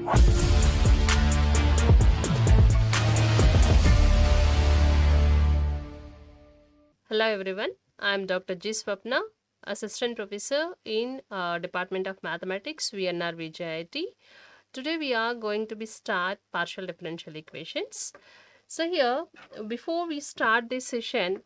Hello everyone, I am Dr. G. Swapna, Assistant Professor in Department of Mathematics, VNR VJIT. Today we are going to start partial differential equations. So here, before we start this session,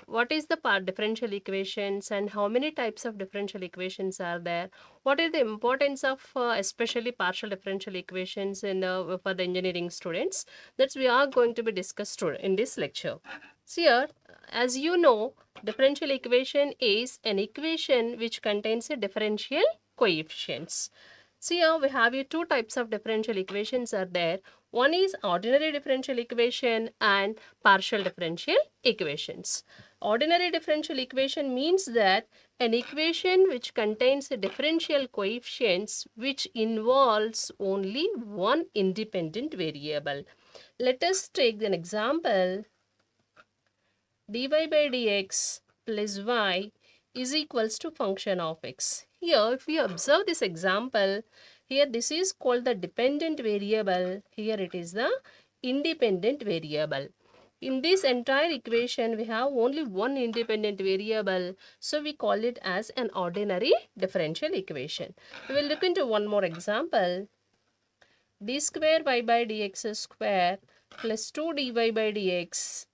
what is the differential equations and how many types of differential equations are there? What is the importance of especially partial differential equations for the engineering students? That we are going to be discussed in this lecture. So here, as you know, differential equation is an equation which contains a differential coefficients. So here we have two types of differential equations are there. One is ordinary differential equation and partial differential equations. Ordinary differential equation means that an equation which contains a differential coefficients which involves only one independent variable. Let us take an example. dy by dx plus y is equals to function of x. Here, if we observe this example, here this is called the dependent variable. Here it is the independent variable. In this entire equation, we have only one independent variable. So, we call it as an ordinary differential equation. We will look into one more example. D square y by dx square plus 2 dy by dx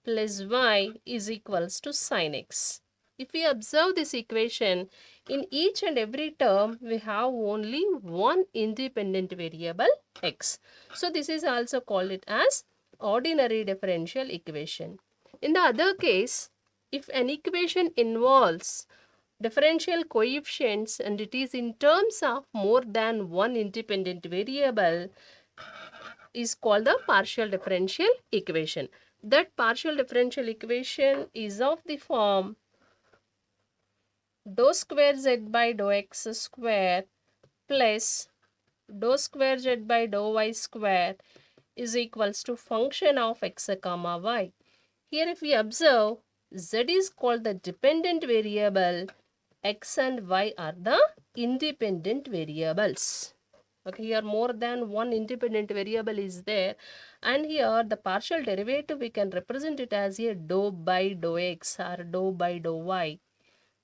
plus y is equals to sin x. If we observe this equation, in each and every term, we have only one independent variable x. So, this is also called it as ordinary differential equation. In the other case, if an equation involves differential coefficients and it is in terms of more than one independent variable, is called the partial differential equation. That partial differential equation is of the form dou square z by dou x square plus dou square z by dou y square is equals to function of x comma y. Here if we observe, z is called the dependent variable, x and y are the independent variables. Okay, here more than one independent variable is there, and here the partial derivative we can represent it as a dou by dou x or dou by dou y.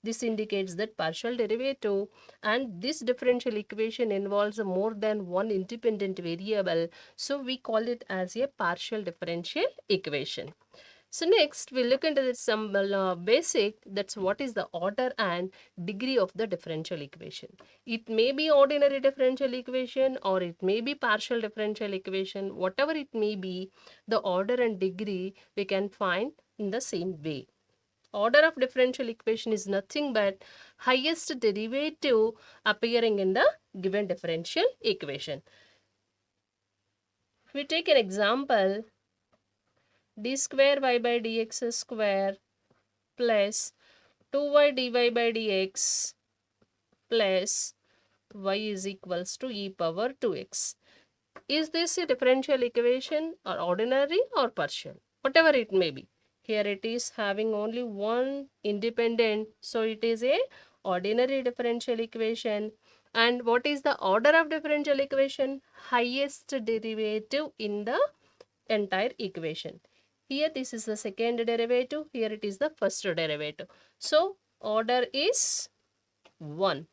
This indicates that partial derivative, and this differential equation involves more than one independent variable. So we call it as a partial differential equation. So next we look into some basic, that's what is the order and degree of the differential equation. It may be ordinary differential equation or it may be partial differential equation. Whatever it may be, the order and degree we can find in the same way. Order of differential equation is nothing but highest derivative appearing in the given differential equation. We take an example, d square y by dx square plus 2y dy by dx plus y is equals to e power 2x. Is this a differential equation or ordinary or partial? Whatever it may be. Here it is having only one independent, so it is a ordinary differential equation. And what is the order of differential equation? Highest derivative in the entire equation. Here this is the second derivative, here it is the first derivative. So order is 1.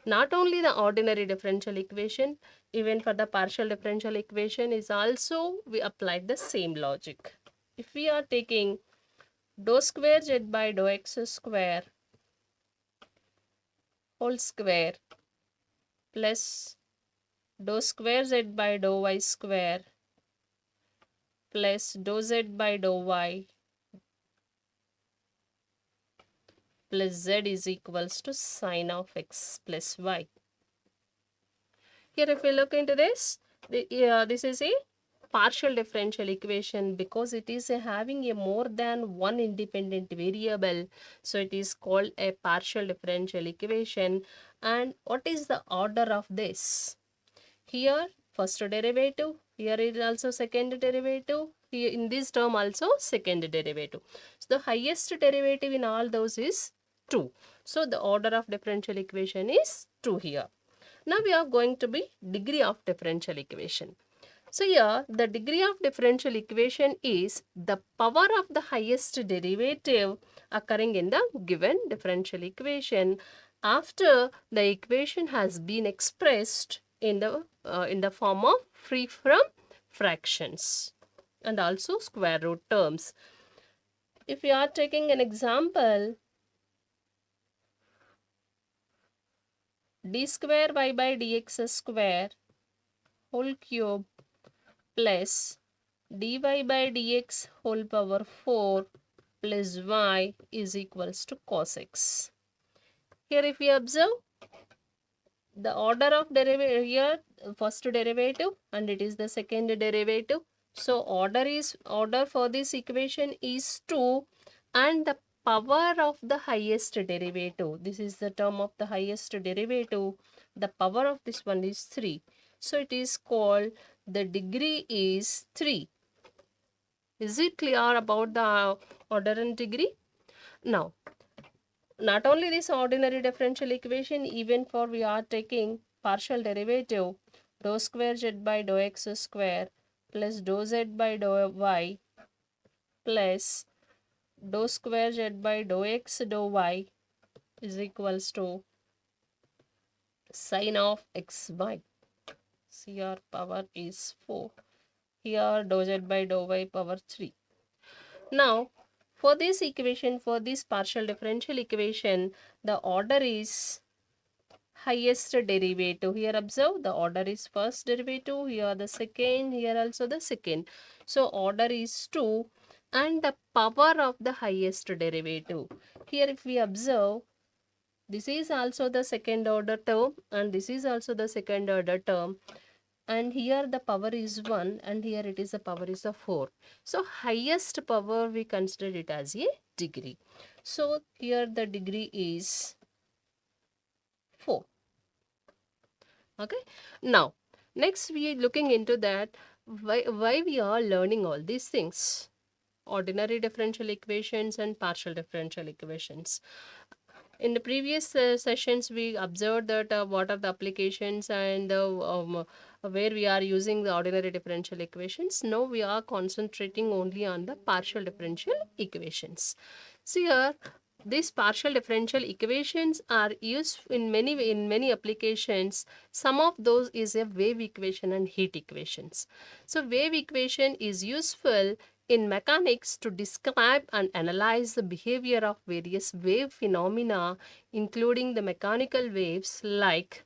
Not only the ordinary differential equation, even for the partial differential equation is also we applied the same logic. If we are taking dou square z by dou x square whole square plus dou square z by dou y square plus dou z by dou y plus z is equals to sine of x plus y. Here if we look into this, this is a partial differential equation because it is having a more than one independent variable. So it is called a partial differential equation. And what is the order of this? Here first derivative, here is also second derivative, here in this term also second derivative. So the highest derivative in all those is 2. So the order of differential equation is 2 here. Now we are going to be degree of differential equation. So here the degree of differential equation is the power of the highest derivative occurring in the given differential equation after the equation has been expressed in the form of free from fractions and also square root terms. If we are taking an example, d square y by dx square whole cube plus dy by dx whole power 4 plus y is equals to cos x. Here if we observe the order of derivative, here first derivative and it is the second derivative. So order for this equation is 2 and the power of the highest derivative, this is the term of the highest derivative, the power of this one is 3. So it is called the degree is 3. Is it clear about the order and degree? Now, not only this ordinary differential equation, even for we are taking partial derivative, dou square z by dou x square plus dou z by dou y plus dou square z by dou x dou y is equals to sine of xy. Here power is 4. Here dou z by dou y power 3. Now, for this equation, for this partial differential equation, the order is highest derivative. Here observe the order is first derivative, here the second, here also the second. So order is 2 and the power of the highest derivative. Here if we observe, this is also the second order term and this is also the second order term. And here the power is 1 and here it is the power is a 4. So highest power we consider it as a degree. So here the degree is 4. Okay. Now next we are looking into that why we are learning all these things. Ordinary differential equations and partial differential equations. In the previous sessions, we observed that what are the applications and where we are using the ordinary differential equations. Now we are concentrating only on the partial differential equations. So here, these partial differential equations are used in many applications. Some of those is a wave equation and heat equations. So wave equation is useful in mechanics to describe and analyze the behavior of various wave phenomena, including the mechanical waves like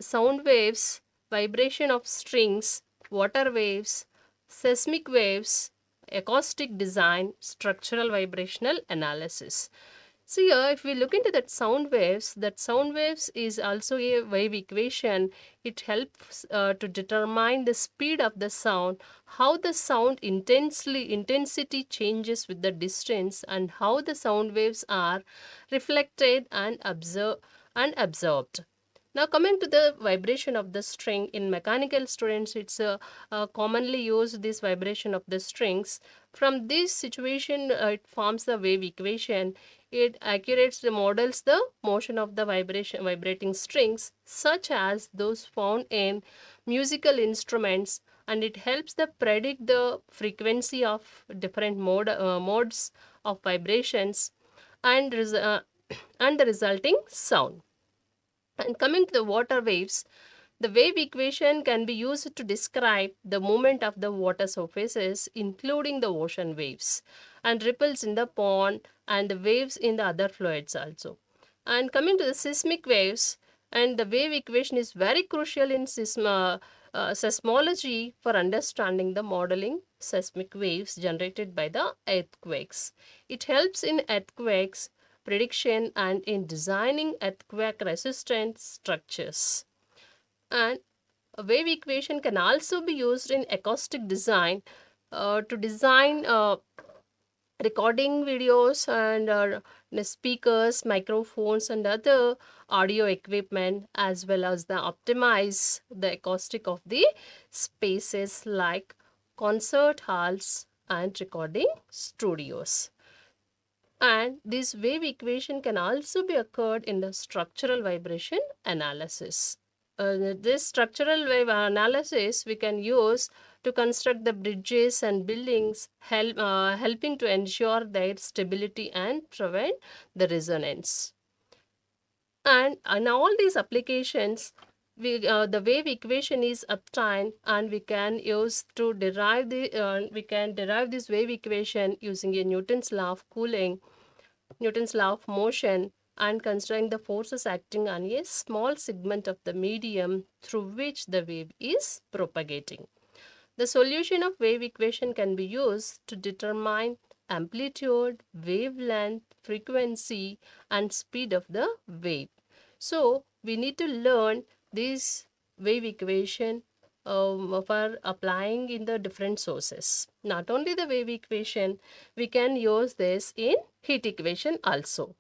sound waves, vibration of strings, water waves, seismic waves, acoustic design, structural vibrational analysis. So here if we look into that sound waves is also a wave equation. It helps to determine the speed of the sound, how the sound intensity changes with the distance, and how the sound waves are reflected and absorbed. Now coming to the vibration of the string, in mechanical students it's commonly used this vibration of the strings. From this situation it forms the wave equation. It accurately models the motion of the vibrating strings such as those found in musical instruments, and it helps to predict the frequency of different modes of vibrations and the resulting sound. And coming to the water waves, the wave equation can be used to describe the movement of the water surfaces, including the ocean waves and ripples in the pond and the waves in the other fluids also. And coming to the seismic waves, and the wave equation is very crucial in seismology for understanding the modeling seismic waves generated by the earthquakes. It helps in earthquakes prediction and in designing earthquake resistant structures. And a wave equation can also be used in acoustic design to design recording videos and speakers, microphones and other audio equipment, as well as the optimize the acoustic of the spaces like concert halls and recording studios. And this wave equation can also be occurred in the structural vibration analysis. This structural wave analysis we can use to construct the bridges and buildings, helping to ensure their stability and prevent the resonance. And in all these applications, the wave equation is obtained, and we can use to derive this wave equation using a Newton's law of cooling, Newton's law of motion, and considering the forces acting on a small segment of the medium through which the wave is propagating. The solution of wave equation can be used to determine amplitude, wavelength, frequency, and speed of the wave. So we need to learn this wave equation for applying in the different sources. Not only the wave equation, we can use this in heat equation also.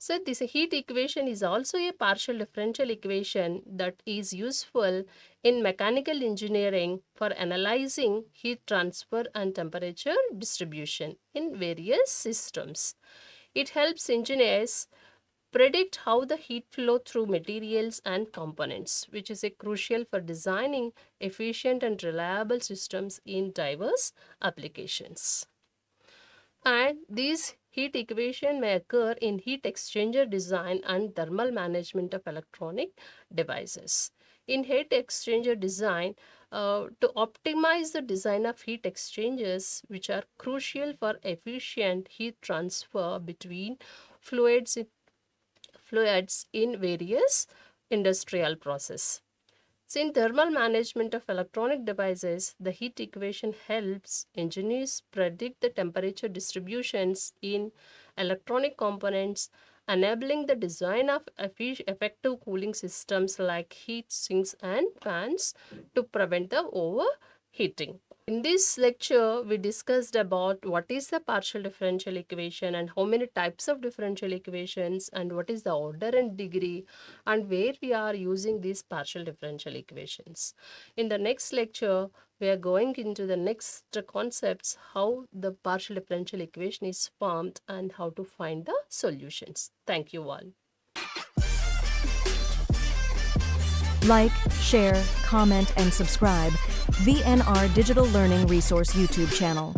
So this heat equation is also a partial differential equation that is useful in mechanical engineering for analyzing heat transfer and temperature distribution in various systems. It helps engineers predict how the heat flow through materials and components, which is crucial for designing efficient and reliable systems in diverse applications. And these heat equation may occur in heat exchanger design and thermal management of electronic devices. In heat exchanger design, to optimize the design of heat exchangers, which are crucial for efficient heat transfer between fluids in various industrial processes. So in thermal management of electronic devices, the heat equation helps engineers predict the temperature distributions in electronic components, enabling the design of effective cooling systems like heat sinks and fans to prevent the overheating. In this lecture, we discussed about what is the partial differential equation and how many types of differential equations and what is the order and degree and where we are using these partial differential equations. In the next lecture, we are going into the next concepts, how the partial differential equation is formed and how to find the solutions. Thank you all. Like, share, comment, and subscribe VNR Digital Learning Resource YouTube channel.